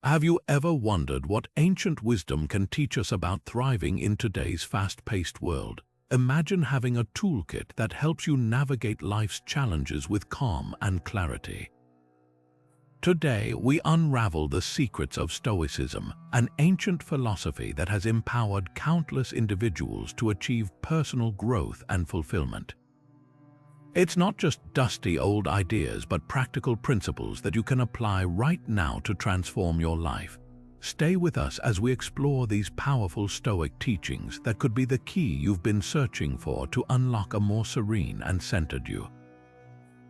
Have you ever wondered what ancient wisdom can teach us about thriving in today's fast-paced world? Imagine having a toolkit that helps you navigate life's challenges with calm and clarity. Today, we unravel the secrets of Stoicism, an ancient philosophy that has empowered countless individuals to achieve personal growth and fulfillment. It's not just dusty old ideas, but practical principles that you can apply right now to transform your life. Stay with us as we explore these powerful Stoic teachings that could be the key you've been searching for to unlock a more serene and centered you.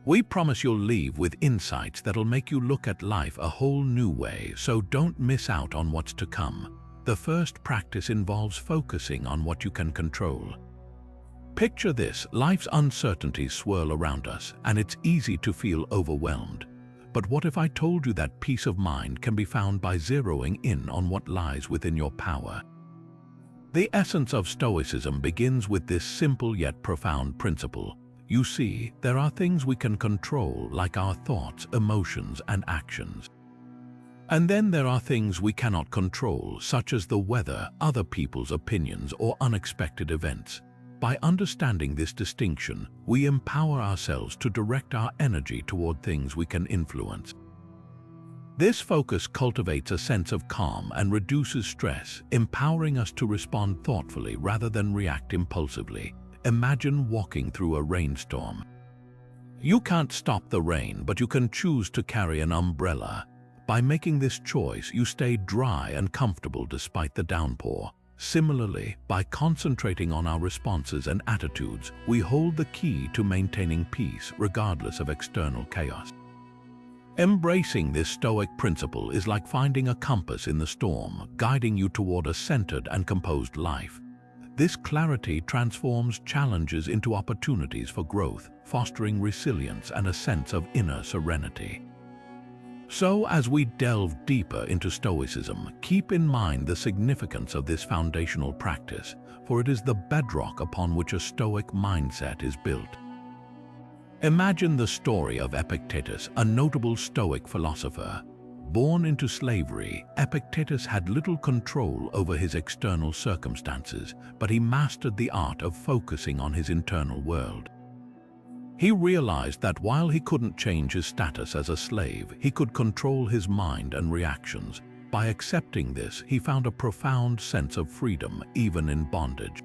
We promise you'll leave with insights that'll make you look at life a whole new way, so don't miss out on what's to come. The first practice involves focusing on what you can control. Picture this: life's uncertainties swirl around us, and it's easy to feel overwhelmed. But what if I told you that peace of mind can be found by zeroing in on what lies within your power? The essence of Stoicism begins with this simple yet profound principle. You see, there are things we can control, like our thoughts, emotions, and actions. And then there are things we cannot control, such as the weather, other people's opinions, or unexpected events. By understanding this distinction, we empower ourselves to direct our energy toward things we can influence. This focus cultivates a sense of calm and reduces stress, empowering us to respond thoughtfully rather than react impulsively. Imagine walking through a rainstorm. You can't stop the rain, but you can choose to carry an umbrella. By making this choice, you stay dry and comfortable despite the downpour. Similarly, by concentrating on our responses and attitudes, we hold the key to maintaining peace regardless of external chaos. Embracing this Stoic principle is like finding a compass in the storm, guiding you toward a centered and composed life. This clarity transforms challenges into opportunities for growth, fostering resilience and a sense of inner serenity. So, as we delve deeper into Stoicism, keep in mind the significance of this foundational practice, for it is the bedrock upon which a Stoic mindset is built. Imagine the story of Epictetus, a notable Stoic philosopher. Born into slavery, Epictetus had little control over his external circumstances, but he mastered the art of focusing on his internal world. He realized that while he couldn't change his status as a slave, he could control his mind and reactions. By accepting this, he found a profound sense of freedom, even in bondage.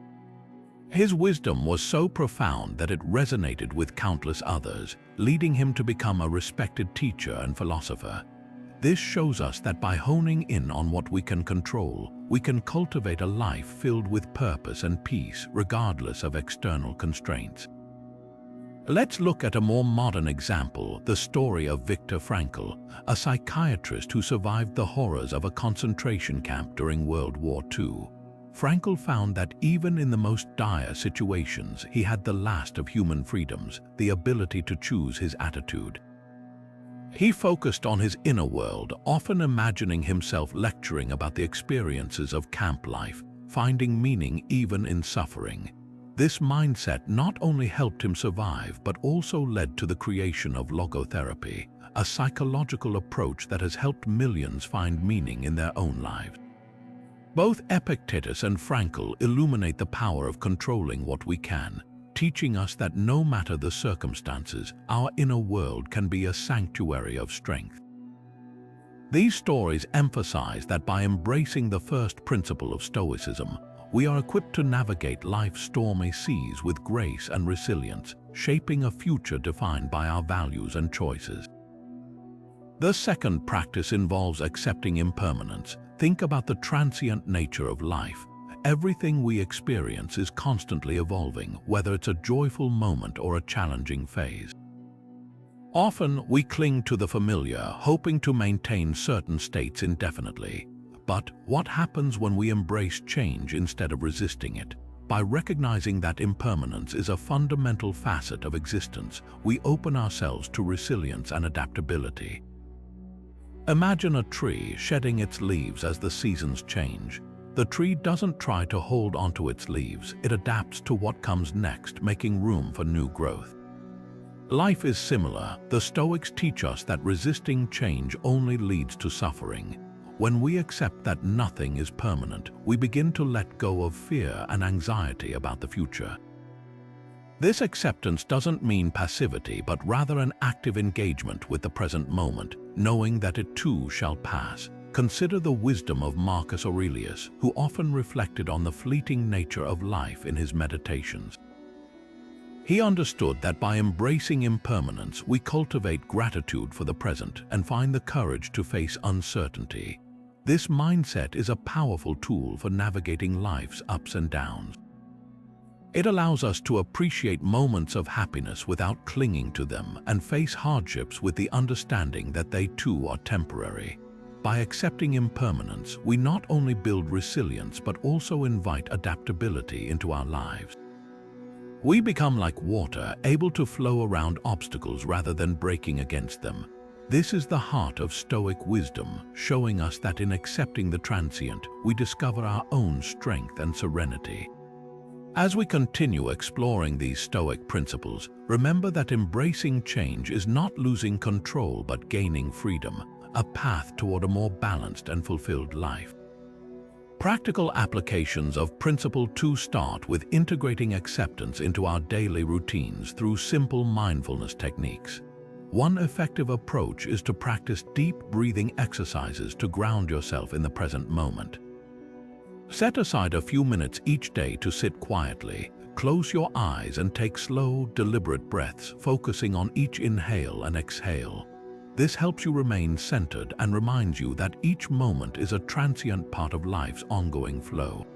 His wisdom was so profound that it resonated with countless others, leading him to become a respected teacher and philosopher. This shows us that by honing in on what we can control, we can cultivate a life filled with purpose and peace, regardless of external constraints. Let's look at a more modern example, the story of Viktor Frankl, a psychiatrist who survived the horrors of a concentration camp during World War II. Frankl found that even in the most dire situations, he had the last of human freedoms, the ability to choose his attitude. He focused on his inner world, often imagining himself lecturing about the experiences of camp life, finding meaning even in suffering. This mindset not only helped him survive, but also led to the creation of logotherapy, a psychological approach that has helped millions find meaning in their own lives. Both Epictetus and Frankl illuminate the power of controlling what we can, teaching us that no matter the circumstances, our inner world can be a sanctuary of strength. These stories emphasize that by embracing the first principle of Stoicism, we are equipped to navigate life's stormy seas with grace and resilience, shaping a future defined by our values and choices. The second practice involves accepting impermanence. Think about the transient nature of life. Everything we experience is constantly evolving, whether it's a joyful moment or a challenging phase. Often, we cling to the familiar, hoping to maintain certain states indefinitely. But what happens when we embrace change instead of resisting it? By recognizing that impermanence is a fundamental facet of existence, we open ourselves to resilience and adaptability. Imagine a tree shedding its leaves as the seasons change. The tree doesn't try to hold onto its leaves, it adapts to what comes next, making room for new growth. Life is similar. The Stoics teach us that resisting change only leads to suffering. When we accept that nothing is permanent, we begin to let go of fear and anxiety about the future. This acceptance doesn't mean passivity, but rather an active engagement with the present moment, knowing that it too shall pass. Consider the wisdom of Marcus Aurelius, who often reflected on the fleeting nature of life in his meditations. He understood that by embracing impermanence, we cultivate gratitude for the present and find the courage to face uncertainty. This mindset is a powerful tool for navigating life's ups and downs. It allows us to appreciate moments of happiness without clinging to them and face hardships with the understanding that they too are temporary. By accepting impermanence, we not only build resilience but also invite adaptability into our lives. We become like water, able to flow around obstacles rather than breaking against them. This is the heart of Stoic wisdom, showing us that in accepting the transient, we discover our own strength and serenity. As we continue exploring these Stoic principles, remember that embracing change is not losing control but gaining freedom, a path toward a more balanced and fulfilled life. Practical applications of Principle 2 start with integrating acceptance into our daily routines through simple mindfulness techniques. One effective approach is to practice deep breathing exercises to ground yourself in the present moment. Set aside a few minutes each day to sit quietly, close your eyes and take slow, deliberate breaths, focusing on each inhale and exhale. This helps you remain centered and reminds you that each moment is a transient part of life's ongoing flow.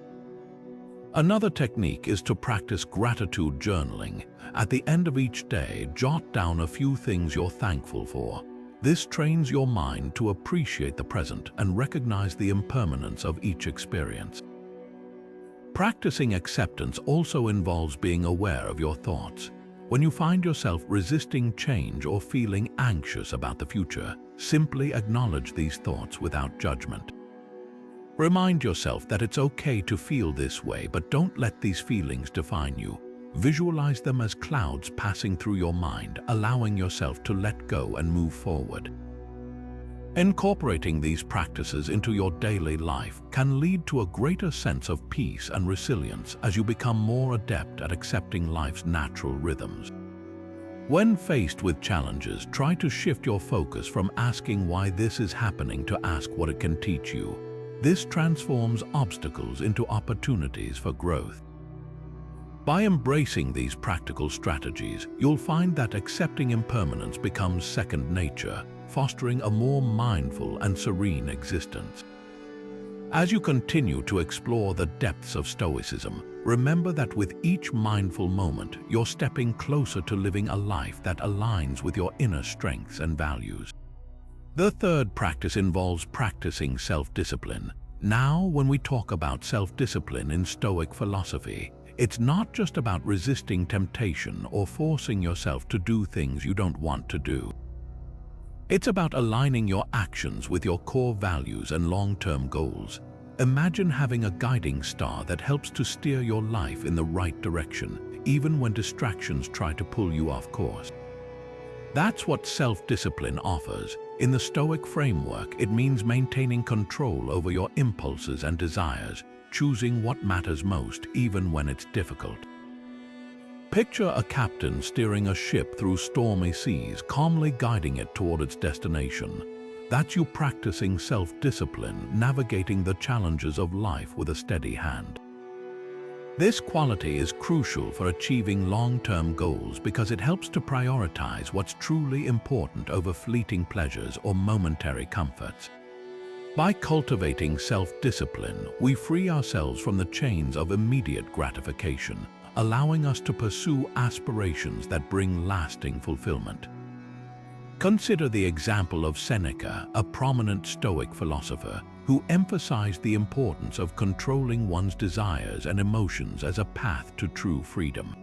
Another technique is to practice gratitude journaling. At the end of each day, jot down a few things you're thankful for. This trains your mind to appreciate the present and recognize the impermanence of each experience. Practicing acceptance also involves being aware of your thoughts. When you find yourself resisting change or feeling anxious about the future, simply acknowledge these thoughts without judgment. Remind yourself that it's okay to feel this way, but don't let these feelings define you. Visualize them as clouds passing through your mind, allowing yourself to let go and move forward. Incorporating these practices into your daily life can lead to a greater sense of peace and resilience as you become more adept at accepting life's natural rhythms. When faced with challenges, try to shift your focus from asking why this is happening to ask what it can teach you. This transforms obstacles into opportunities for growth. By embracing these practical strategies, you'll find that accepting impermanence becomes second nature, fostering a more mindful and serene existence. As you continue to explore the depths of Stoicism, remember that with each mindful moment, you're stepping closer to living a life that aligns with your inner strengths and values. The third practice involves practicing self-discipline. Now, when we talk about self-discipline in Stoic philosophy, it's not just about resisting temptation or forcing yourself to do things you don't want to do. It's about aligning your actions with your core values and long-term goals. Imagine having a guiding star that helps to steer your life in the right direction, even when distractions try to pull you off course. That's what self-discipline offers. In the Stoic framework, it means maintaining control over your impulses and desires, choosing what matters most even when it's difficult. Picture a captain steering a ship through stormy seas, calmly guiding it toward its destination. That's you practicing self-discipline, navigating the challenges of life with a steady hand. This quality is crucial for achieving long-term goals because it helps to prioritize what's truly important over fleeting pleasures or momentary comforts. By cultivating self-discipline, we free ourselves from the chains of immediate gratification, allowing us to pursue aspirations that bring lasting fulfillment. Consider the example of Seneca, a prominent Stoic philosopher, who emphasized the importance of controlling one's desires and emotions as a path to true freedom.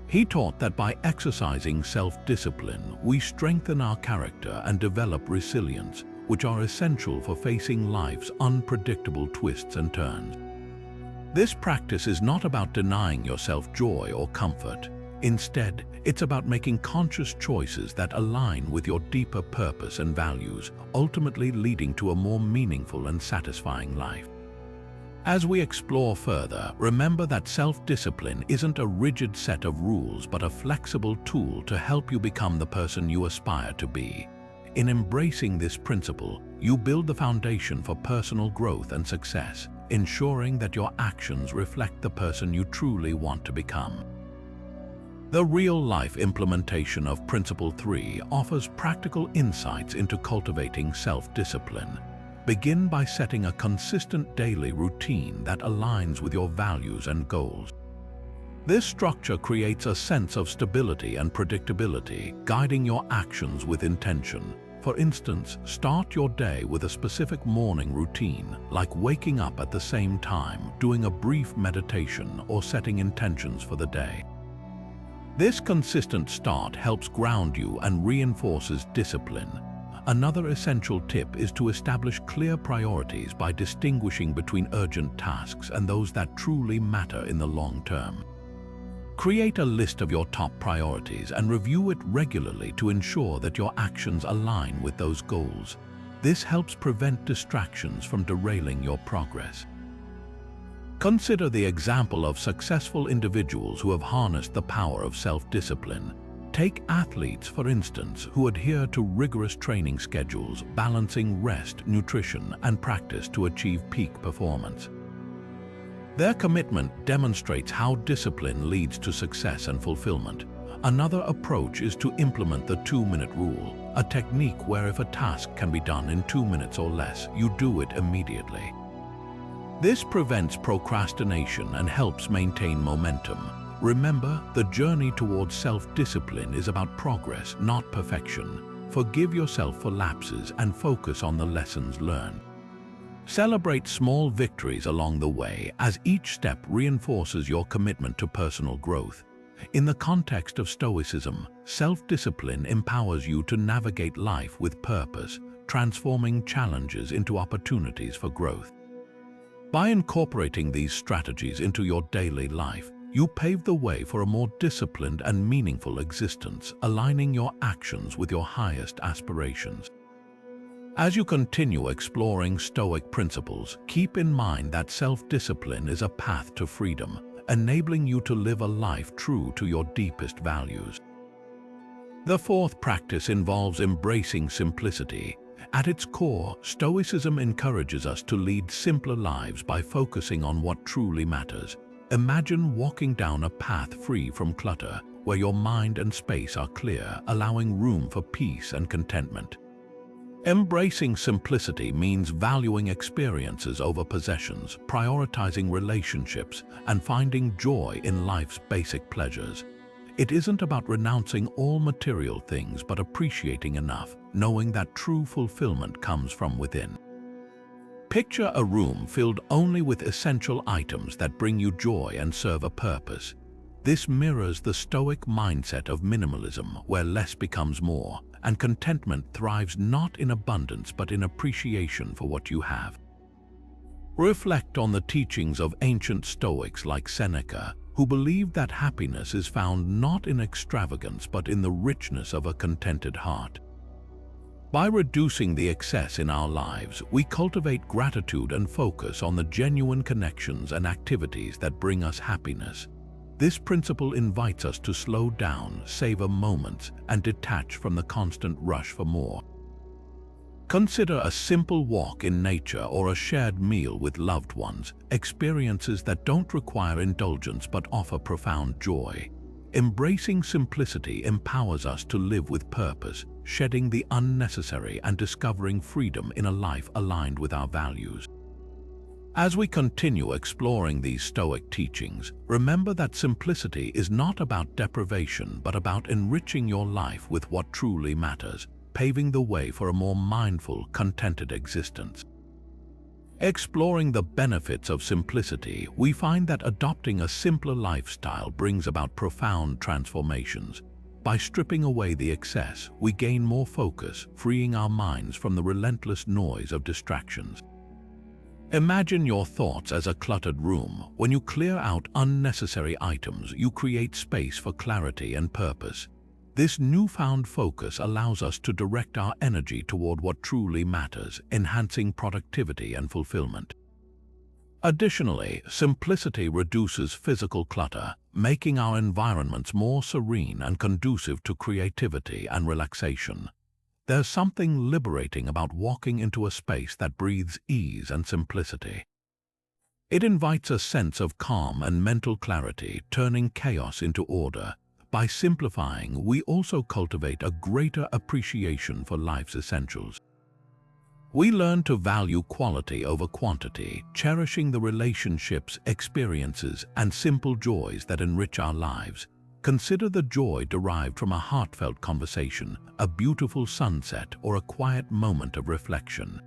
He taught that by exercising self-discipline, we strengthen our character and develop resilience, which are essential for facing life's unpredictable twists and turns. This practice is not about denying yourself joy or comfort. Instead, it's about making conscious choices that align with your deeper purpose and values, ultimately leading to a more meaningful and satisfying life. As we explore further, remember that self-discipline isn't a rigid set of rules but a flexible tool to help you become the person you aspire to be. In embracing this principle, you build the foundation for personal growth and success, ensuring that your actions reflect the person you truly want to become. The real-life implementation of Principle 3 offers practical insights into cultivating self-discipline. Begin by setting a consistent daily routine that aligns with your values and goals. This structure creates a sense of stability and predictability, guiding your actions with intention. For instance, start your day with a specific morning routine, like waking up at the same time, doing a brief meditation, or setting intentions for the day. This consistent start helps ground you and reinforces discipline. Another essential tip is to establish clear priorities by distinguishing between urgent tasks and those that truly matter in the long term. Create a list of your top priorities and review it regularly to ensure that your actions align with those goals. This helps prevent distractions from derailing your progress. Consider the example of successful individuals who have harnessed the power of self-discipline. Take athletes, for instance, who adhere to rigorous training schedules, balancing rest, nutrition, and practice to achieve peak performance. Their commitment demonstrates how discipline leads to success and fulfillment. Another approach is to implement the 2-minute rule, a technique where if a task can be done in 2 minutes or less, you do it immediately. This prevents procrastination and helps maintain momentum. Remember, the journey towards self-discipline is about progress, not perfection. Forgive yourself for lapses and focus on the lessons learned. Celebrate small victories along the way, as each step reinforces your commitment to personal growth. In the context of Stoicism, self-discipline empowers you to navigate life with purpose, transforming challenges into opportunities for growth. By incorporating these strategies into your daily life, you pave the way for a more disciplined and meaningful existence, aligning your actions with your highest aspirations. As you continue exploring Stoic principles, keep in mind that self-discipline is a path to freedom, enabling you to live a life true to your deepest values. The fourth practice involves embracing simplicity. At its core, Stoicism encourages us to lead simpler lives by focusing on what truly matters. Imagine walking down a path free from clutter, where your mind and space are clear, allowing room for peace and contentment. Embracing simplicity means valuing experiences over possessions, prioritizing relationships, and finding joy in life's basic pleasures. It isn't about renouncing all material things but appreciating enough, knowing that true fulfillment comes from within. Picture a room filled only with essential items that bring you joy and serve a purpose. This mirrors the Stoic mindset of minimalism, where less becomes more, and contentment thrives not in abundance but in appreciation for what you have. Reflect on the teachings of ancient Stoics like Seneca, who believed that happiness is found not in extravagance but in the richness of a contented heart. By reducing the excess in our lives, we cultivate gratitude and focus on the genuine connections and activities that bring us happiness. This principle invites us to slow down, savor moments, and detach from the constant rush for more. Consider a simple walk in nature or a shared meal with loved ones, experiences that don't require indulgence but offer profound joy. Embracing simplicity empowers us to live with purpose, shedding the unnecessary and discovering freedom in a life aligned with our values. As we continue exploring these Stoic teachings, remember that simplicity is not about deprivation but about enriching your life with what truly matters, paving the way for a more mindful, contented existence. Exploring the benefits of simplicity, we find that adopting a simpler lifestyle brings about profound transformations. By stripping away the excess, we gain more focus, freeing our minds from the relentless noise of distractions. Imagine your thoughts as a cluttered room. When you clear out unnecessary items, you create space for clarity and purpose. This newfound focus allows us to direct our energy toward what truly matters, enhancing productivity and fulfillment. Additionally, simplicity reduces physical clutter, making our environments more serene and conducive to creativity and relaxation. There's something liberating about walking into a space that breathes ease and simplicity. It invites a sense of calm and mental clarity, turning chaos into order. By simplifying, we also cultivate a greater appreciation for life's essentials. We learn to value quality over quantity, cherishing the relationships, experiences, and simple joys that enrich our lives. Consider the joy derived from a heartfelt conversation, a beautiful sunset, or a quiet moment of reflection.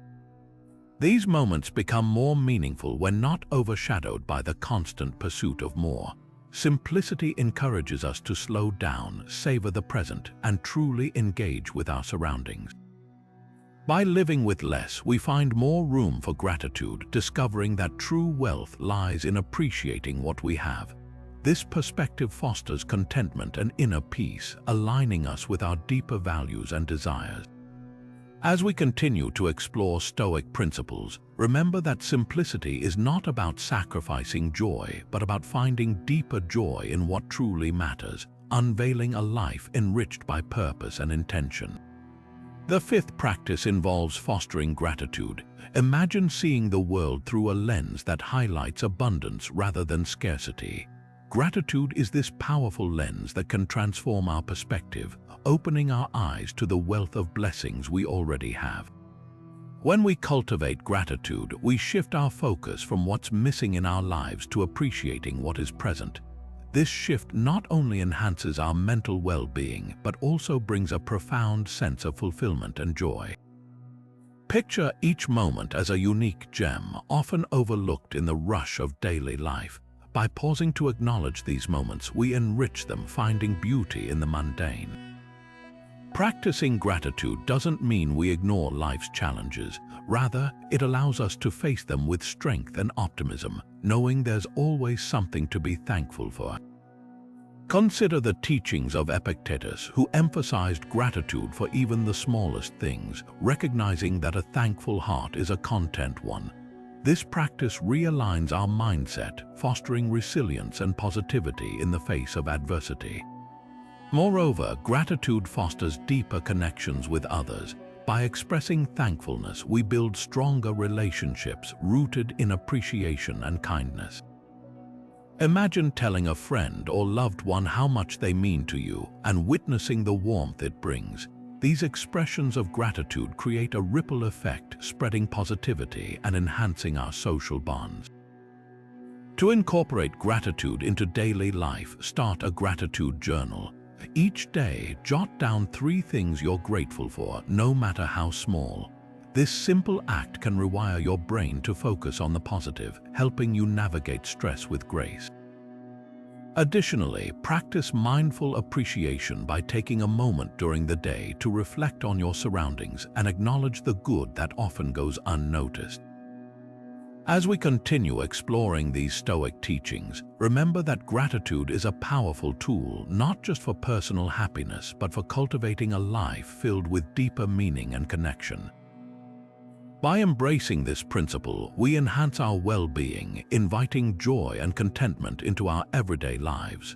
These moments become more meaningful when not overshadowed by the constant pursuit of more. Simplicity encourages us to slow down, savor the present, and truly engage with our surroundings. By living with less, we find more room for gratitude, discovering that true wealth lies in appreciating what we have. This perspective fosters contentment and inner peace, aligning us with our deeper values and desires. As we continue to explore Stoic principles, remember that simplicity is not about sacrificing joy, but about finding deeper joy in what truly matters, unveiling a life enriched by purpose and intention. The fifth practice involves fostering gratitude. Imagine seeing the world through a lens that highlights abundance rather than scarcity. Gratitude is this powerful lens that can transform our perspective, opening our eyes to the wealth of blessings we already have. When we cultivate gratitude, we shift our focus from what's missing in our lives to appreciating what is present. This shift not only enhances our mental well-being, but also brings a profound sense of fulfillment and joy. Picture each moment as a unique gem, often overlooked in the rush of daily life. By pausing to acknowledge these moments, we enrich them, finding beauty in the mundane. Practicing gratitude doesn't mean we ignore life's challenges. Rather, it allows us to face them with strength and optimism, knowing there's always something to be thankful for. Consider the teachings of Epictetus, who emphasized gratitude for even the smallest things, recognizing that a thankful heart is a content one. This practice realigns our mindset, fostering resilience and positivity in the face of adversity. Moreover, gratitude fosters deeper connections with others. By expressing thankfulness, we build stronger relationships rooted in appreciation and kindness. Imagine telling a friend or loved one how much they mean to you and witnessing the warmth it brings. These expressions of gratitude create a ripple effect, spreading positivity and enhancing our social bonds. To incorporate gratitude into daily life, start a gratitude journal. Each day, jot down 3 things you're grateful for, no matter how small. This simple act can rewire your brain to focus on the positive, helping you navigate stress with grace. Additionally, practice mindful appreciation by taking a moment during the day to reflect on your surroundings and acknowledge the good that often goes unnoticed. As we continue exploring these Stoic teachings, remember that gratitude is a powerful tool not just for personal happiness, but for cultivating a life filled with deeper meaning and connection. By embracing this principle, we enhance our well-being, inviting joy and contentment into our everyday lives.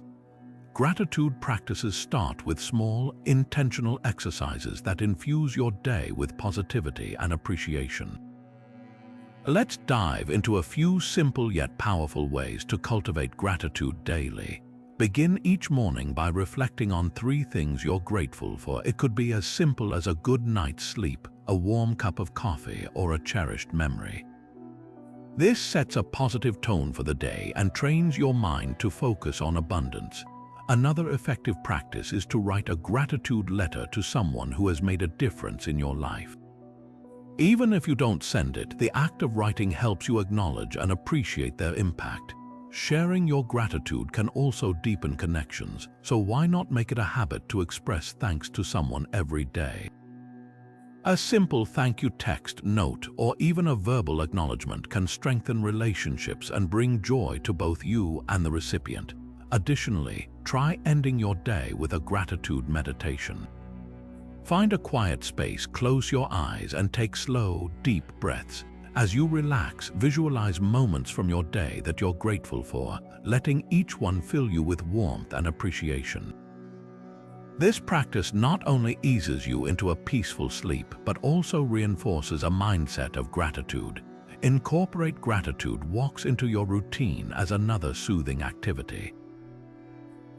Gratitude practices start with small, intentional exercises that infuse your day with positivity and appreciation. Let's dive into a few simple yet powerful ways to cultivate gratitude daily. Begin each morning by reflecting on 3 things you're grateful for. It could be as simple as a good night's sleep, a warm cup of coffee, or a cherished memory. This sets a positive tone for the day and trains your mind to focus on abundance. Another effective practice is to write a gratitude letter to someone who has made a difference in your life. Even if you don't send it, the act of writing helps you acknowledge and appreciate their impact. Sharing your gratitude can also deepen connections, so why not make it a habit to express thanks to someone every day? A simple thank you text, note, or even a verbal acknowledgement can strengthen relationships and bring joy to both you and the recipient. Additionally, try ending your day with a gratitude meditation. Find a quiet space, close your eyes, and take slow, deep breaths. As you relax, visualize moments from your day that you're grateful for, letting each one fill you with warmth and appreciation. This practice not only eases you into a peaceful sleep, but also reinforces a mindset of gratitude. Incorporate gratitude walks into your routine as another soothing activity.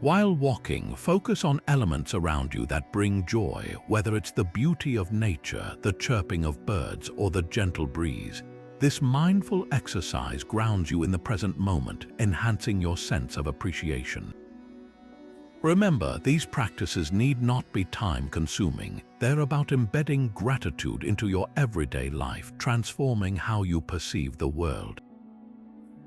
While walking, focus on elements around you that bring joy, whether it's the beauty of nature, the chirping of birds, or the gentle breeze. This mindful exercise grounds you in the present moment, enhancing your sense of appreciation. Remember, these practices need not be time-consuming. They're about embedding gratitude into your everyday life, transforming how you perceive the world.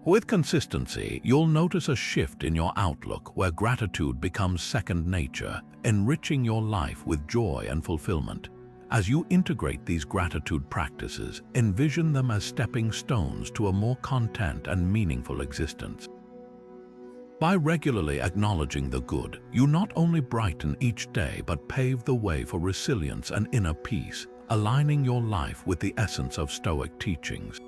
With consistency, you'll notice a shift in your outlook where gratitude becomes second nature, enriching your life with joy and fulfillment. As you integrate these gratitude practices, envision them as stepping stones to a more content and meaningful existence. By regularly acknowledging the good, you not only brighten each day but pave the way for resilience and inner peace, aligning your life with the essence of Stoic teachings.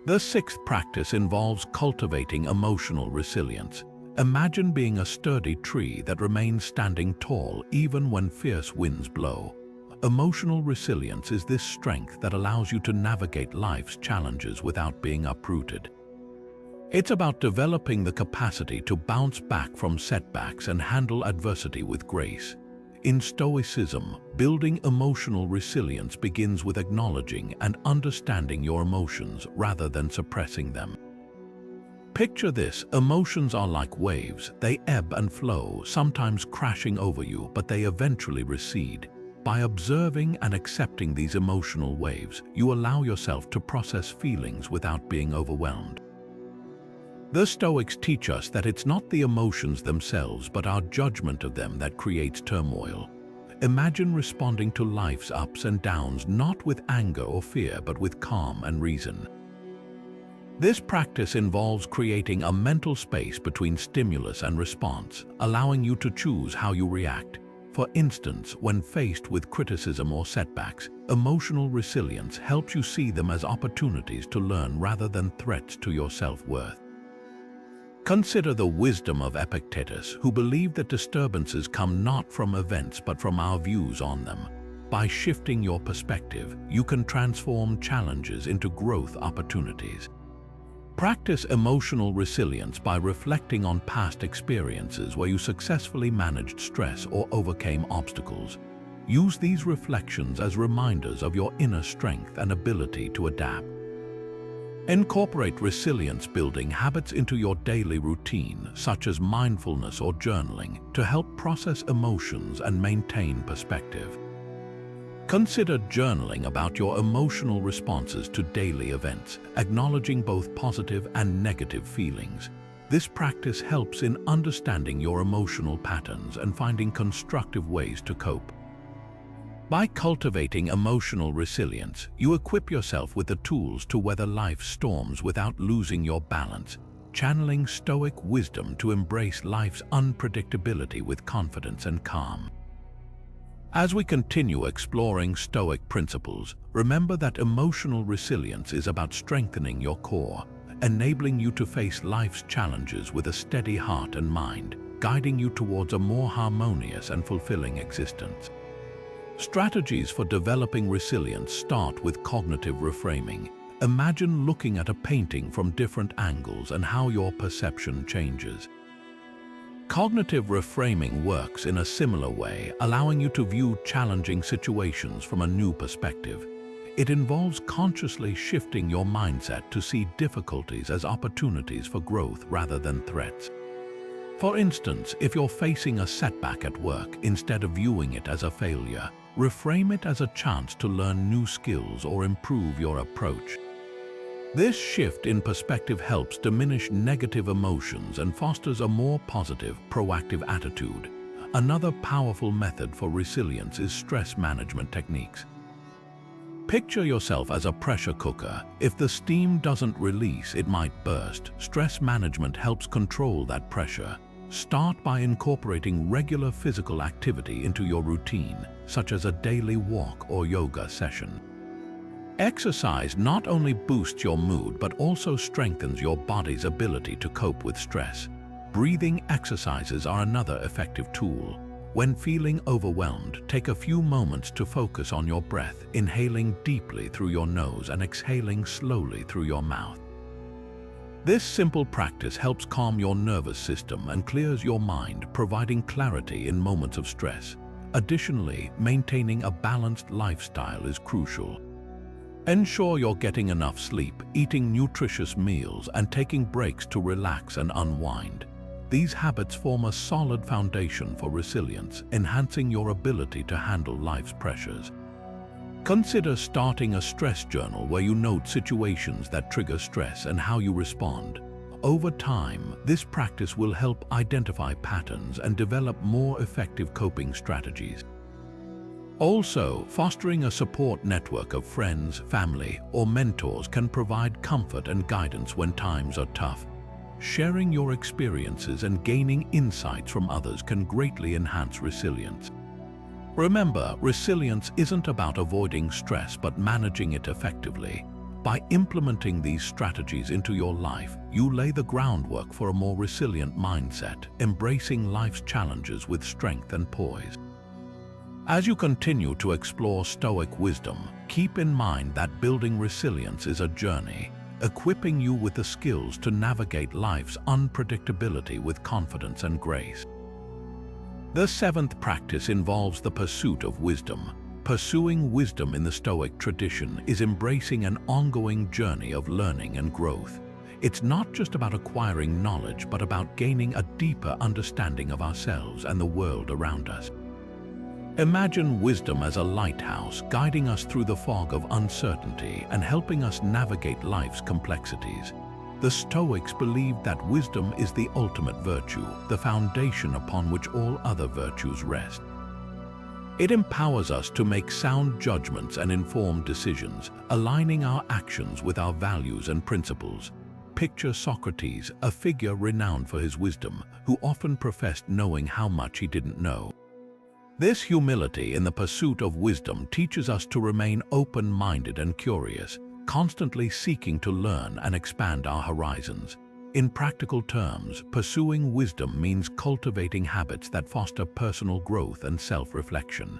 The sixth practice involves cultivating emotional resilience. Imagine being a sturdy tree that remains standing tall even when fierce winds blow. Emotional resilience is this strength that allows you to navigate life's challenges without being uprooted. It's about developing the capacity to bounce back from setbacks and handle adversity with grace. In Stoicism, building emotional resilience begins with acknowledging and understanding your emotions rather than suppressing them. Picture this: emotions are like waves. They ebb and flow, sometimes crashing over you, but they eventually recede. By observing and accepting these emotional waves, you allow yourself to process feelings without being overwhelmed. The Stoics teach us that it's not the emotions themselves but our judgment of them that creates turmoil. Imagine responding to life's ups and downs not with anger or fear but with calm and reason. This practice involves creating a mental space between stimulus and response, allowing you to choose how you react. For instance, when faced with criticism or setbacks, emotional resilience helps you see them as opportunities to learn rather than threats to your self-worth. Consider the wisdom of Epictetus, who believed that disturbances come not from events but from our views on them. By shifting your perspective, you can transform challenges into growth opportunities. Practice emotional resilience by reflecting on past experiences where you successfully managed stress or overcame obstacles. Use these reflections as reminders of your inner strength and ability to adapt. Incorporate resilience-building habits into your daily routine, such as mindfulness or journaling, to help process emotions and maintain perspective. Consider journaling about your emotional responses to daily events, acknowledging both positive and negative feelings. This practice helps in understanding your emotional patterns and finding constructive ways to cope. By cultivating emotional resilience, you equip yourself with the tools to weather life's storms without losing your balance, channeling Stoic wisdom to embrace life's unpredictability with confidence and calm. As we continue exploring Stoic principles, remember that emotional resilience is about strengthening your core, enabling you to face life's challenges with a steady heart and mind, guiding you towards a more harmonious and fulfilling existence. Strategies for developing resilience start with cognitive reframing. Imagine looking at a painting from different angles and how your perception changes. Cognitive reframing works in a similar way, allowing you to view challenging situations from a new perspective. It involves consciously shifting your mindset to see difficulties as opportunities for growth rather than threats. For instance, if you're facing a setback at work, instead of viewing it as a failure, reframe it as a chance to learn new skills or improve your approach. This shift in perspective helps diminish negative emotions and fosters a more positive, proactive attitude. Another powerful method for resilience is stress management techniques. Picture yourself as a pressure cooker. If the steam doesn't release, it might burst. Stress management helps control that pressure. Start by incorporating regular physical activity into your routine, such as a daily walk or yoga session. Exercise not only boosts your mood but also strengthens your body's ability to cope with stress. Breathing exercises are another effective tool. When feeling overwhelmed, take a few moments to focus on your breath, inhaling deeply through your nose and exhaling slowly through your mouth. This simple practice helps calm your nervous system and clears your mind, providing clarity in moments of stress. Additionally, maintaining a balanced lifestyle is crucial. Ensure you're getting enough sleep, eating nutritious meals, and taking breaks to relax and unwind. These habits form a solid foundation for resilience, enhancing your ability to handle life's pressures. Consider starting a stress journal where you note situations that trigger stress and how you respond. Over time, this practice will help identify patterns and develop more effective coping strategies. Also, fostering a support network of friends, family, or mentors can provide comfort and guidance when times are tough. Sharing your experiences and gaining insights from others can greatly enhance resilience. Remember, resilience isn't about avoiding stress but managing it effectively. By implementing these strategies into your life, you lay the groundwork for a more resilient mindset, embracing life's challenges with strength and poise. As you continue to explore Stoic wisdom, keep in mind that building resilience is a journey, equipping you with the skills to navigate life's unpredictability with confidence and grace. The seventh practice involves the pursuit of wisdom. Pursuing wisdom in the Stoic tradition is embracing an ongoing journey of learning and growth. It's not just about acquiring knowledge, but about gaining a deeper understanding of ourselves and the world around us. Imagine wisdom as a lighthouse, guiding us through the fog of uncertainty and helping us navigate life's complexities. The Stoics believed that wisdom is the ultimate virtue, the foundation upon which all other virtues rest. It empowers us to make sound judgments and informed decisions, aligning our actions with our values and principles. Picture Socrates, a figure renowned for his wisdom, who often professed knowing how much he didn't know. This humility in the pursuit of wisdom teaches us to remain open-minded and curious, constantly seeking to learn and expand our horizons. In practical terms, pursuing wisdom means cultivating habits that foster personal growth and self-reflection.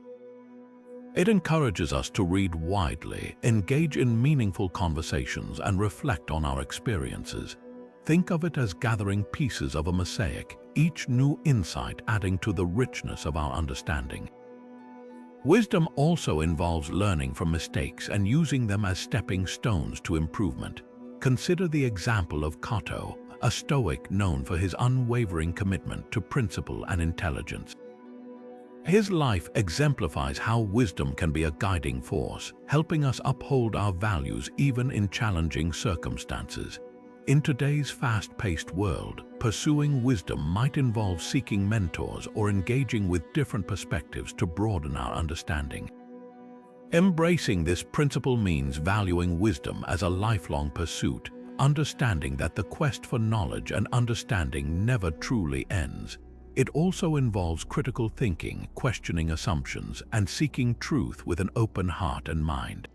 It encourages us to read widely, engage in meaningful conversations, and reflect on our experiences. Think of it as gathering pieces of a mosaic, each new insight adding to the richness of our understanding. Wisdom also involves learning from mistakes and using them as stepping stones to improvement. Consider the example of Cato, a Stoic known for his unwavering commitment to principle and intelligence. His life exemplifies how wisdom can be a guiding force, helping us uphold our values even in challenging circumstances. In today's fast-paced world, pursuing wisdom might involve seeking mentors or engaging with different perspectives to broaden our understanding. Embracing this principle means valuing wisdom as a lifelong pursuit, understanding that the quest for knowledge and understanding never truly ends. It also involves critical thinking, questioning assumptions, and seeking truth with an open heart and mind.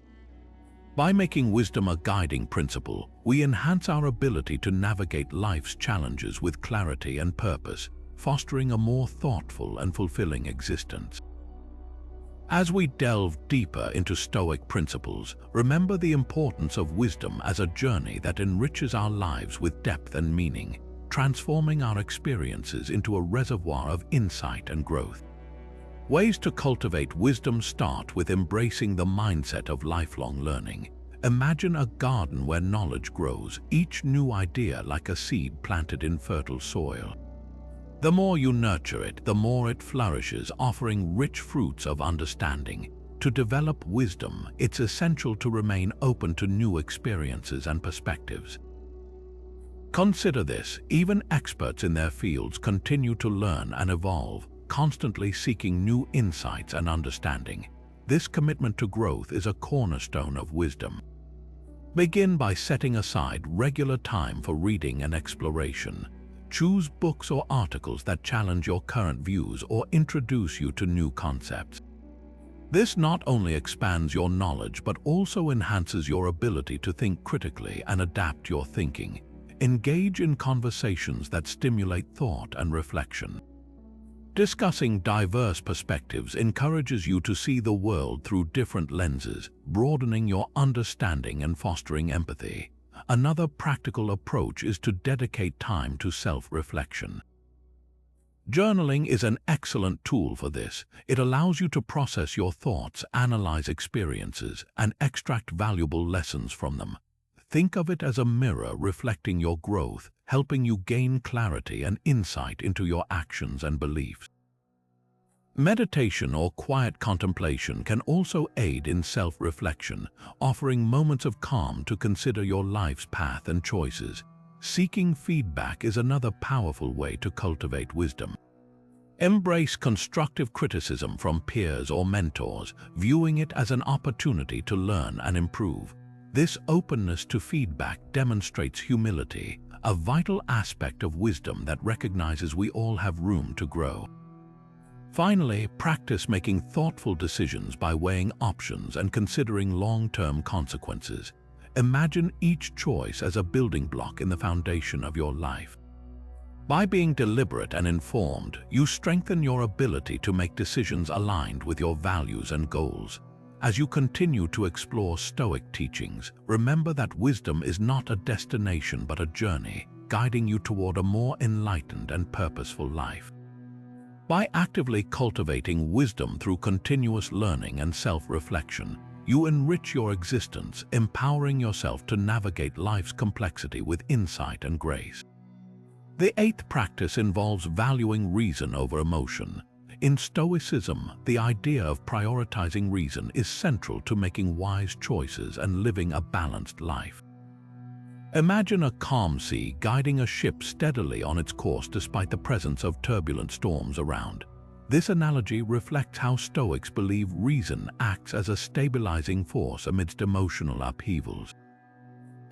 By making wisdom a guiding principle, we enhance our ability to navigate life's challenges with clarity and purpose, fostering a more thoughtful and fulfilling existence. As we delve deeper into Stoic principles, remember the importance of wisdom as a journey that enriches our lives with depth and meaning, transforming our experiences into a reservoir of insight and growth. Ways to cultivate wisdom start with embracing the mindset of lifelong learning. Imagine a garden where knowledge grows, each new idea like a seed planted in fertile soil. The more you nurture it, the more it flourishes, offering rich fruits of understanding. To develop wisdom, it's essential to remain open to new experiences and perspectives. Consider this: even experts in their fields continue to learn and evolve, constantly seeking new insights and understanding. This commitment to growth is a cornerstone of wisdom. Begin by setting aside regular time for reading and exploration. Choose books or articles that challenge your current views or introduce you to new concepts. This not only expands your knowledge but also enhances your ability to think critically and adapt your thinking. Engage in conversations that stimulate thought and reflection. Discussing diverse perspectives encourages you to see the world through different lenses, broadening your understanding and fostering empathy. Another practical approach is to dedicate time to self-reflection. Journaling is an excellent tool for this. It allows you to process your thoughts, analyze experiences, and extract valuable lessons from them. Think of it as a mirror reflecting your growth, helping you gain clarity and insight into your actions and beliefs. Meditation or quiet contemplation can also aid in self-reflection, offering moments of calm to consider your life's path and choices. Seeking feedback is another powerful way to cultivate wisdom. Embrace constructive criticism from peers or mentors, viewing it as an opportunity to learn and improve. This openness to feedback demonstrates humility, a vital aspect of wisdom that recognizes we all have room to grow. Finally, practice making thoughtful decisions by weighing options and considering long-term consequences. Imagine each choice as a building block in the foundation of your life. By being deliberate and informed, you strengthen your ability to make decisions aligned with your values and goals. As you continue to explore Stoic teachings, remember that wisdom is not a destination but a journey, guiding you toward a more enlightened and purposeful life. By actively cultivating wisdom through continuous learning and self-reflection, you enrich your existence, empowering yourself to navigate life's complexity with insight and grace. The eighth practice involves valuing reason over emotion. In Stoicism, the idea of prioritizing reason is central to making wise choices and living a balanced life. Imagine a calm sea guiding a ship steadily on its course despite the presence of turbulent storms around. This analogy reflects how Stoics believe reason acts as a stabilizing force amidst emotional upheavals.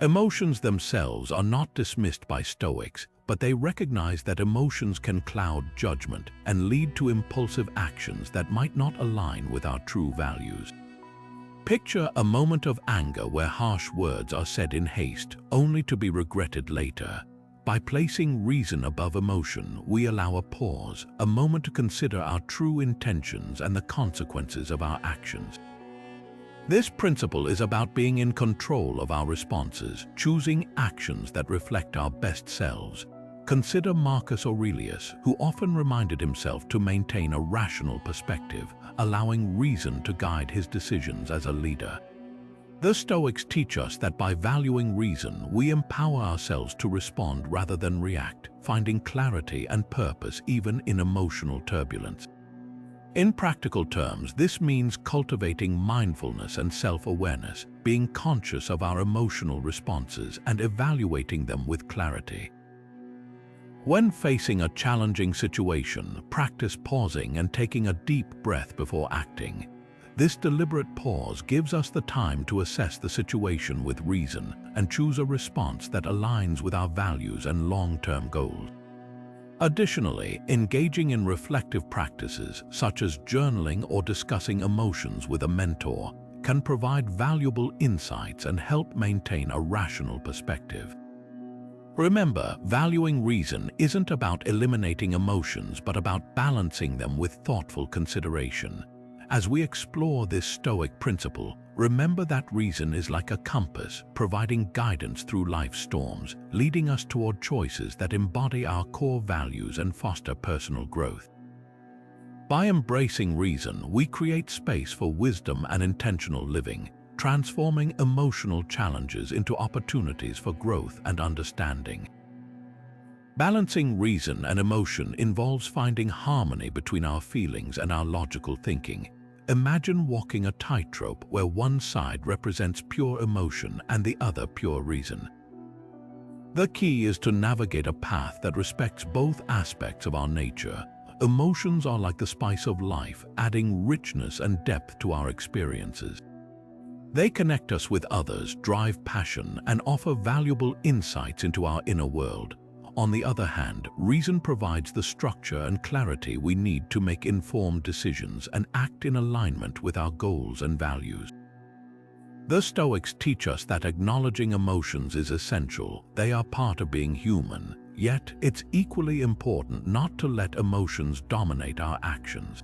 Emotions themselves are not dismissed by Stoics, but they recognize that emotions can cloud judgment and lead to impulsive actions that might not align with our true values. Picture a moment of anger where harsh words are said in haste, only to be regretted later. By placing reason above emotion, we allow a pause, a moment to consider our true intentions and the consequences of our actions. This principle is about being in control of our responses, choosing actions that reflect our best selves. Consider Marcus Aurelius, who often reminded himself to maintain a rational perspective, allowing reason to guide his decisions as a leader. The Stoics teach us that by valuing reason, we empower ourselves to respond rather than react, finding clarity and purpose even in emotional turbulence. In practical terms, this means cultivating mindfulness and self-awareness, being conscious of our emotional responses and evaluating them with clarity. When facing a challenging situation, practice pausing and taking a deep breath before acting. This deliberate pause gives us the time to assess the situation with reason and choose a response that aligns with our values and long-term goals. Additionally, engaging in reflective practices such as journaling or discussing emotions with a mentor can provide valuable insights and help maintain a rational perspective. Remember, valuing reason isn't about eliminating emotions but about balancing them with thoughtful consideration. As we explore this Stoic principle, remember that reason is like a compass, providing guidance through life's storms, leading us toward choices that embody our core values and foster personal growth. By embracing reason, we create space for wisdom and intentional living, transforming emotional challenges into opportunities for growth and understanding. Balancing reason and emotion involves finding harmony between our feelings and our logical thinking. Imagine walking a tightrope where one side represents pure emotion and the other pure reason. The key is to navigate a path that respects both aspects of our nature, emotions are like the spice of life, adding richness and depth to our experiences. They connect us with others, drive passion, and offer valuable insights into our inner world. On the other hand, reason provides the structure and clarity we need to make informed decisions and act in alignment with our goals and values. The Stoics teach us that acknowledging emotions is essential. They are part of being human, yet it's equally important not to let emotions dominate our actions.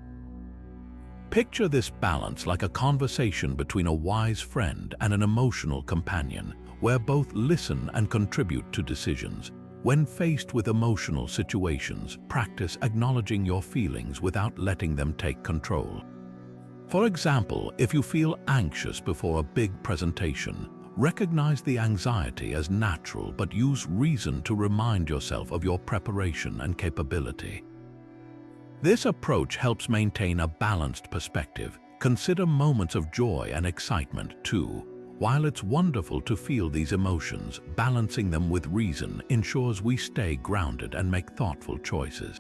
Picture this balance like a conversation between a wise friend and an emotional companion, where both listen and contribute to decisions. When faced with emotional situations, practice acknowledging your feelings without letting them take control. For example, if you feel anxious before a big presentation, recognize the anxiety as natural, but use reason to remind yourself of your preparation and capability. This approach helps maintain a balanced perspective. Consider moments of joy and excitement too. While it's wonderful to feel these emotions, balancing them with reason ensures we stay grounded and make thoughtful choices.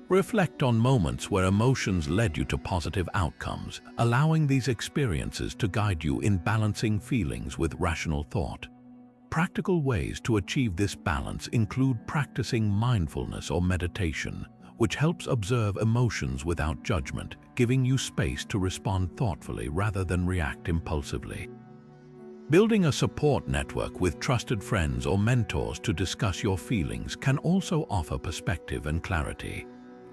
Reflect on moments where emotions led you to positive outcomes, allowing these experiences to guide you in balancing feelings with rational thought. Practical ways to achieve this balance include practicing mindfulness or meditation, which helps observe emotions without judgment, giving you space to respond thoughtfully rather than react impulsively. Building a support network with trusted friends or mentors to discuss your feelings can also offer perspective and clarity.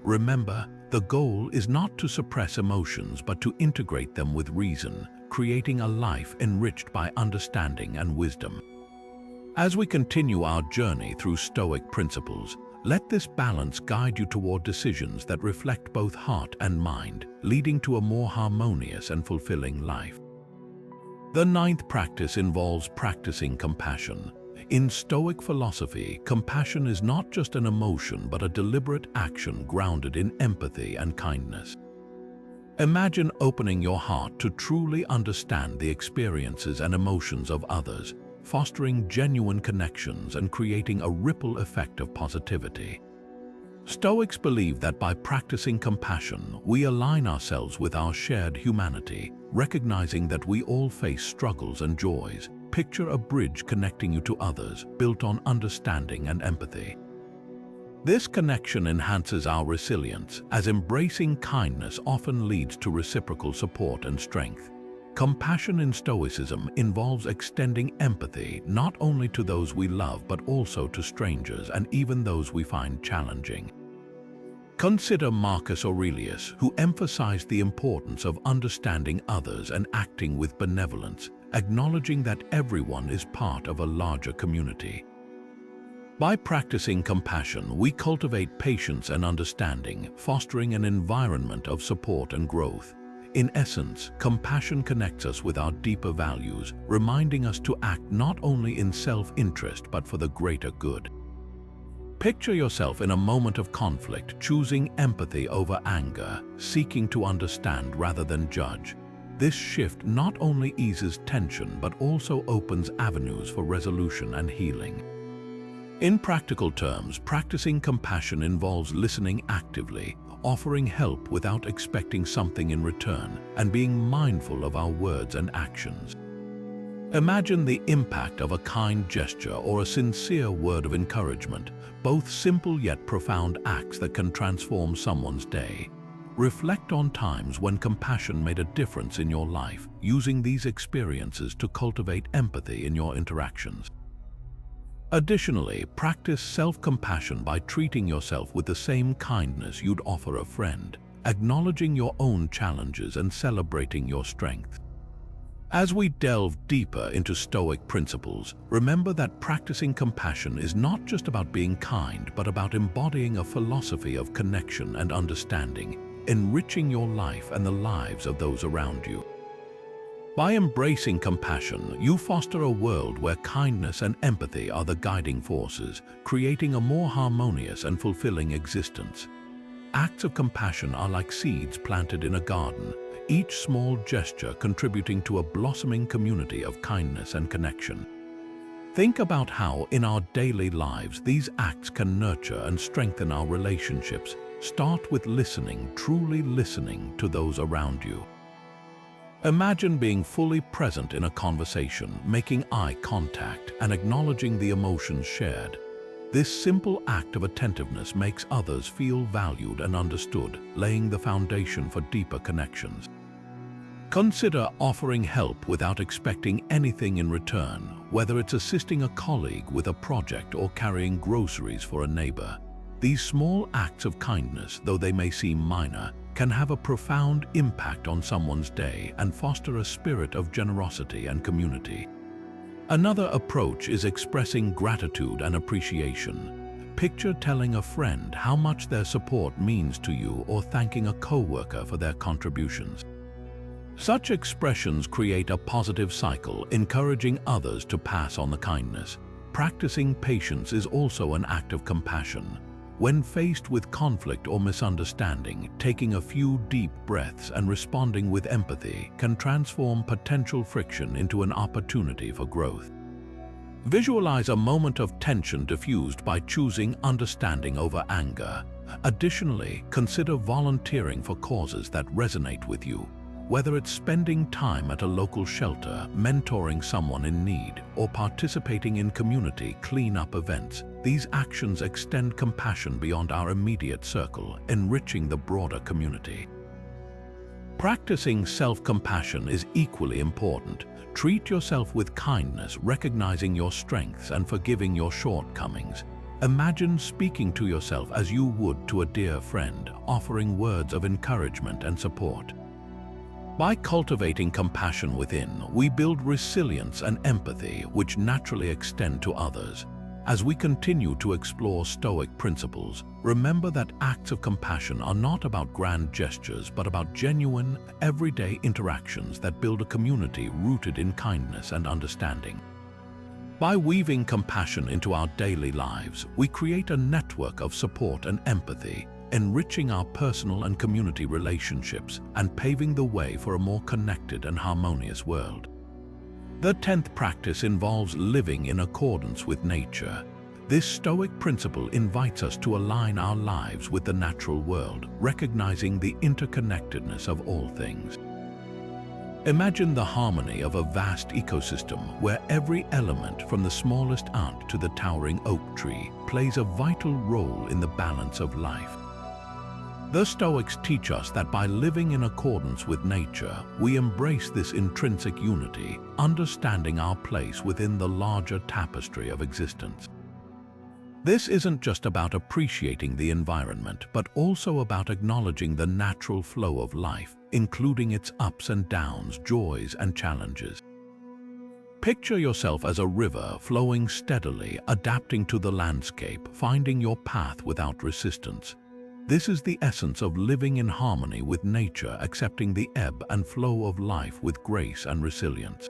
Remember, the goal is not to suppress emotions but to integrate them with reason, creating a life enriched by understanding and wisdom. As we continue our journey through Stoic principles, let this balance guide you toward decisions that reflect both heart and mind, leading to a more harmonious and fulfilling life. The ninth practice involves practicing compassion. In Stoic philosophy, compassion is not just an emotion but a deliberate action grounded in empathy and kindness. Imagine opening your heart to truly understand the experiences and emotions of others, fostering genuine connections and creating a ripple effect of positivity. Stoics believe that by practicing compassion, we align ourselves with our shared humanity, recognizing that we all face struggles and joys. Picture a bridge connecting you to others, built on understanding and empathy. This connection enhances our resilience, as embracing kindness often leads to reciprocal support and strength. Compassion in Stoicism involves extending empathy not only to those we love but also to strangers and even those we find challenging. Consider Marcus Aurelius, who emphasized the importance of understanding others and acting with benevolence, acknowledging that everyone is part of a larger community. By practicing compassion, we cultivate patience and understanding, fostering an environment of support and growth. In essence, compassion connects us with our deeper values, reminding us to act not only in self-interest but for the greater good. Picture yourself in a moment of conflict, choosing empathy over anger, seeking to understand rather than judge. This shift not only eases tension but also opens avenues for resolution and healing. In practical terms, practicing compassion involves listening actively, offering help without expecting something in return, and being mindful of our words and actions. Imagine the impact of a kind gesture or a sincere word of encouragement, both simple yet profound acts that can transform someone's day. Reflect on times when compassion made a difference in your life, using these experiences to cultivate empathy in your interactions. Additionally, practice self-compassion by treating yourself with the same kindness you'd offer a friend, acknowledging your own challenges and celebrating your strength. As we delve deeper into Stoic principles, remember that practicing compassion is not just about being kind, but about embodying a philosophy of connection and understanding, enriching your life and the lives of those around you. By embracing compassion, you foster a world where kindness and empathy are the guiding forces, creating a more harmonious and fulfilling existence. Acts of compassion are like seeds planted in a garden, each small gesture contributing to a blossoming community of kindness and connection. Think about how, in our daily lives, these acts can nurture and strengthen our relationships, Start with listening, truly listening to those around you. Imagine being fully present in a conversation, making eye contact and acknowledging the emotions shared. This simple act of attentiveness makes others feel valued and understood, laying the foundation for deeper connections. Consider offering help without expecting anything in return, whether it's assisting a colleague with a project or carrying groceries for a neighbor. These small acts of kindness, though they may seem minor, can have a profound impact on someone's day and foster a spirit of generosity and community. Another approach is expressing gratitude and appreciation. Picture telling a friend how much their support means to you or thanking a coworker for their contributions. Such expressions create a positive cycle, encouraging others to pass on the kindness. Practicing patience is also an act of compassion. When faced with conflict or misunderstanding, taking a few deep breaths and responding with empathy can transform potential friction into an opportunity for growth. Visualize a moment of tension diffused by choosing understanding over anger. Additionally, consider volunteering for causes that resonate with you. Whether it's spending time at a local shelter, mentoring someone in need, or participating in community cleanup events, these actions extend compassion beyond our immediate circle, enriching the broader community. Practicing self-compassion is equally important. Treat yourself with kindness, recognizing your strengths and forgiving your shortcomings. Imagine speaking to yourself as you would to a dear friend, offering words of encouragement and support. By cultivating compassion within, we build resilience and empathy, which naturally extend to others. As we continue to explore Stoic principles, remember that acts of compassion are not about grand gestures, but about genuine, everyday interactions that build a community rooted in kindness and understanding. By weaving compassion into our daily lives, we create a network of support and empathy, enriching our personal and community relationships and paving the way for a more connected and harmonious world. The 10th practice involves living in accordance with nature. This Stoic principle invites us to align our lives with the natural world, recognizing the interconnectedness of all things. Imagine the harmony of a vast ecosystem where every element, from the smallest ant to the towering oak tree, plays a vital role in the balance of life. The Stoics teach us that by living in accordance with nature, we embrace this intrinsic unity, understanding our place within the larger tapestry of existence. This isn't just about appreciating the environment, but also about acknowledging the natural flow of life, including its ups and downs, joys and challenges. Picture yourself as a river flowing steadily, adapting to the landscape, finding your path without resistance. This is the essence of living in harmony with nature, accepting the ebb and flow of life with grace and resilience.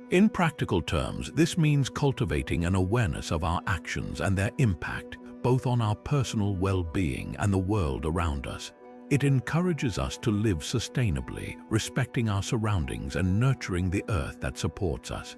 In practical terms, this means cultivating an awareness of our actions and their impact, both on our personal well-being and the world around us. It encourages us to live sustainably, respecting our surroundings and nurturing the earth that supports us.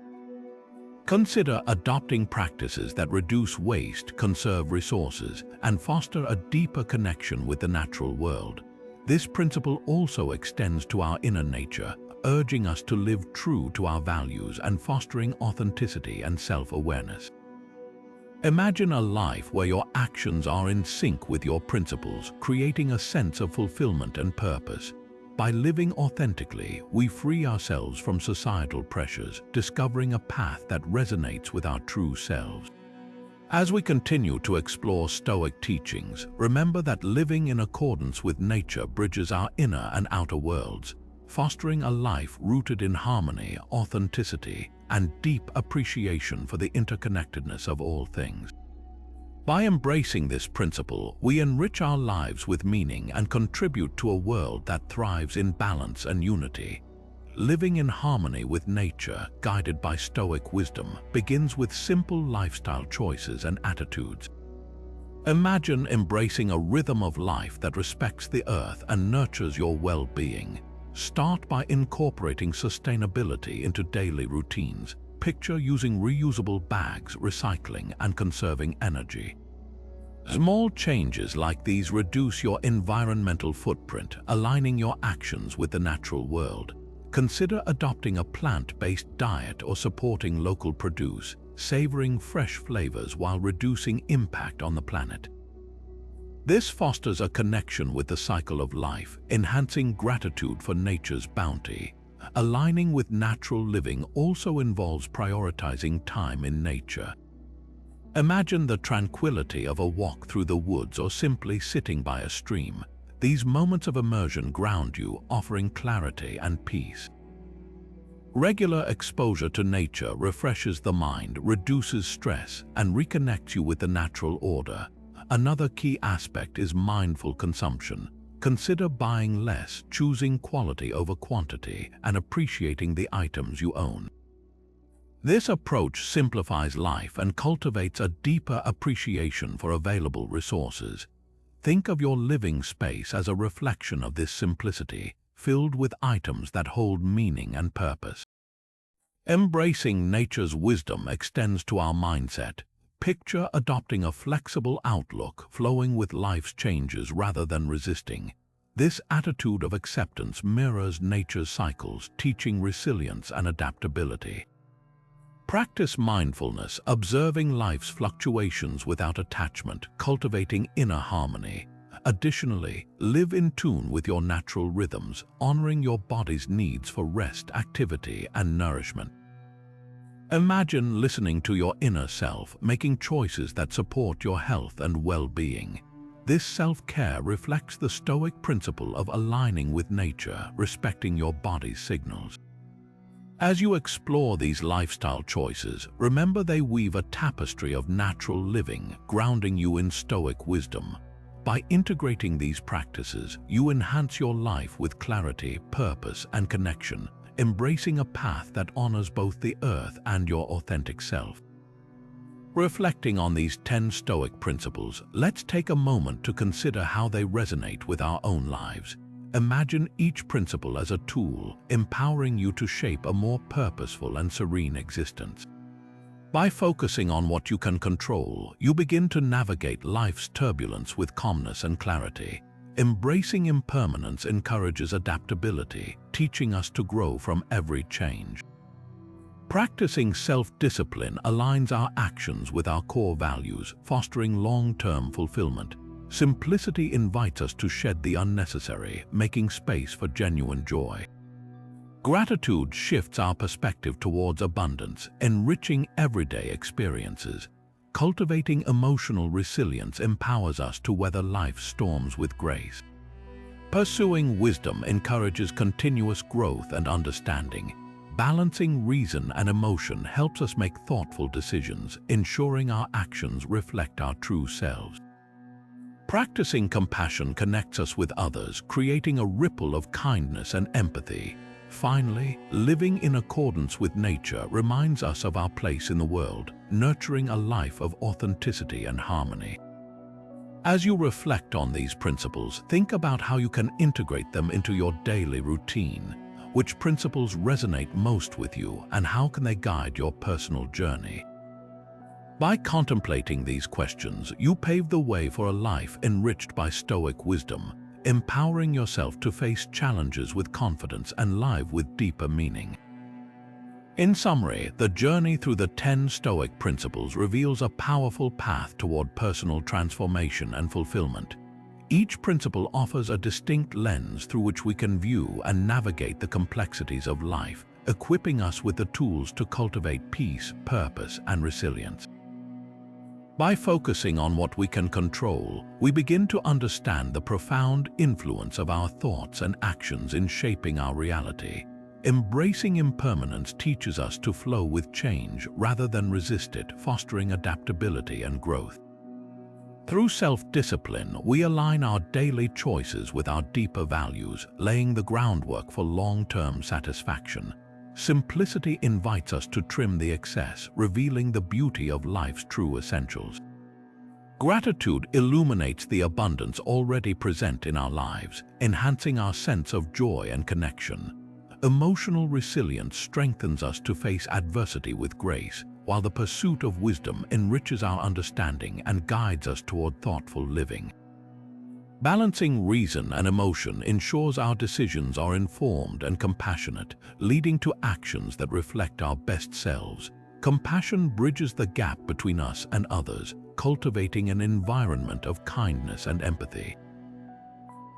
Consider adopting practices that reduce waste, conserve resources, and foster a deeper connection with the natural world. This principle also extends to our inner nature, urging us to live true to our values and fostering authenticity and self-awareness. Imagine a life where your actions are in sync with your principles, creating a sense of fulfillment and purpose. By living authentically, we free ourselves from societal pressures, discovering a path that resonates with our true selves. As we continue to explore Stoic teachings, remember that living in accordance with nature bridges our inner and outer worlds, fostering a life rooted in harmony, authenticity, and deep appreciation for the interconnectedness of all things. By embracing this principle, we enrich our lives with meaning and contribute to a world that thrives in balance and unity. Living in harmony with nature, guided by Stoic wisdom, begins with simple lifestyle choices and attitudes. Imagine embracing a rhythm of life that respects the earth and nurtures your well-being. Start by incorporating sustainability into daily routines. Picture using reusable bags, recycling, and conserving energy. Small changes like these reduce your environmental footprint, aligning your actions with the natural world. Consider adopting a plant-based diet or supporting local produce, savoring fresh flavors while reducing impact on the planet. This fosters a connection with the cycle of life, enhancing gratitude for nature's bounty. Aligning with natural living also involves prioritizing time in nature. Imagine the tranquility of a walk through the woods or simply sitting by a stream. These moments of immersion ground you, offering clarity and peace. Regular exposure to nature refreshes the mind, reduces stress, and reconnects you with the natural order. Another key aspect is mindful consumption. Consider buying less, choosing quality over quantity, and appreciating the items you own. This approach simplifies life and cultivates a deeper appreciation for available resources. Think of your living space as a reflection of this simplicity, filled with items that hold meaning and purpose. Embracing nature's wisdom extends to our mindset. Picture adopting a flexible outlook, flowing with life's changes rather than resisting. This attitude of acceptance mirrors nature's cycles, teaching resilience and adaptability. Practice mindfulness, observing life's fluctuations without attachment, cultivating inner harmony. Additionally, live in tune with your natural rhythms, honoring your body's needs for rest, activity, and nourishment. Imagine listening to your inner self, making choices that support your health and well-being. This self-care reflects the Stoic principle of aligning with nature, respecting your body's signals. As you explore these lifestyle choices, remember they weave a tapestry of natural living, grounding you in Stoic wisdom. By integrating these practices, you enhance your life with clarity, purpose, and connection, embracing a path that honors both the earth and your authentic self. Reflecting on these 10 Stoic principles, let's take a moment to consider how they resonate with our own lives. Imagine each principle as a tool, empowering you to shape a more purposeful and serene existence. By focusing on what you can control, you begin to navigate life's turbulence with calmness and clarity. Embracing impermanence encourages adaptability, teaching us to grow from every change. Practicing self-discipline aligns our actions with our core values, fostering long-term fulfillment. Simplicity invites us to shed the unnecessary, making space for genuine joy. Gratitude shifts our perspective towards abundance, enriching everyday experiences. Cultivating emotional resilience empowers us to weather life's storms with grace. Pursuing wisdom encourages continuous growth and understanding. Balancing reason and emotion helps us make thoughtful decisions, ensuring our actions reflect our true selves. Practicing compassion connects us with others, creating a ripple of kindness and empathy. Finally, living in accordance with nature reminds us of our place in the world, nurturing a life of authenticity and harmony. As you reflect on these principles, think about how you can integrate them into your daily routine. Which principles resonate most with you, and how can they guide your personal journey? By contemplating these questions, you pave the way for a life enriched by Stoic wisdom, empowering yourself to face challenges with confidence and live with deeper meaning. In summary, the journey through the 10 Stoic principles reveals a powerful path toward personal transformation and fulfillment. Each principle offers a distinct lens through which we can view and navigate the complexities of life, equipping us with the tools to cultivate peace, purpose, and resilience. By focusing on what we can control, we begin to understand the profound influence of our thoughts and actions in shaping our reality. Embracing impermanence teaches us to flow with change rather than resist it, fostering adaptability and growth. Through self-discipline, we align our daily choices with our deeper values, laying the groundwork for long-term satisfaction. Simplicity invites us to trim the excess, revealing the beauty of life's true essentials. Gratitude illuminates the abundance already present in our lives, enhancing our sense of joy and connection. Emotional resilience strengthens us to face adversity with grace, while the pursuit of wisdom enriches our understanding and guides us toward thoughtful living. Balancing reason and emotion ensures our decisions are informed and compassionate, leading to actions that reflect our best selves. Compassion bridges the gap between us and others, cultivating an environment of kindness and empathy.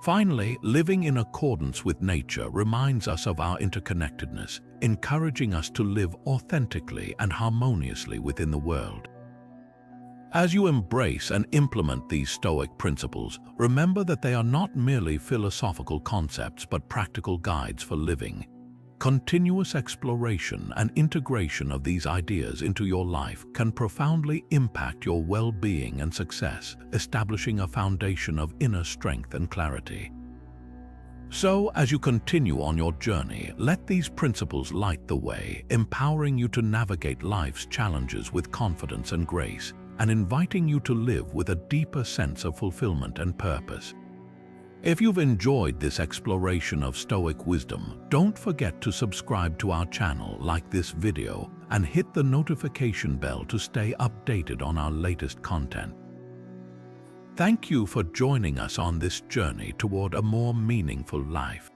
Finally, living in accordance with nature reminds us of our interconnectedness, encouraging us to live authentically and harmoniously within the world. As you embrace and implement these Stoic principles, remember that they are not merely philosophical concepts but practical guides for living. Continuous exploration and integration of these ideas into your life can profoundly impact your well-being and success, establishing a foundation of inner strength and clarity. So, as you continue on your journey, let these principles light the way, empowering you to navigate life's challenges with confidence and grace, and inviting you to live with a deeper sense of fulfillment and purpose. If you've enjoyed this exploration of Stoic wisdom, don't forget to subscribe to our channel, like this video, and hit the notification bell to stay updated on our latest content. Thank you for joining us on this journey toward a more meaningful life.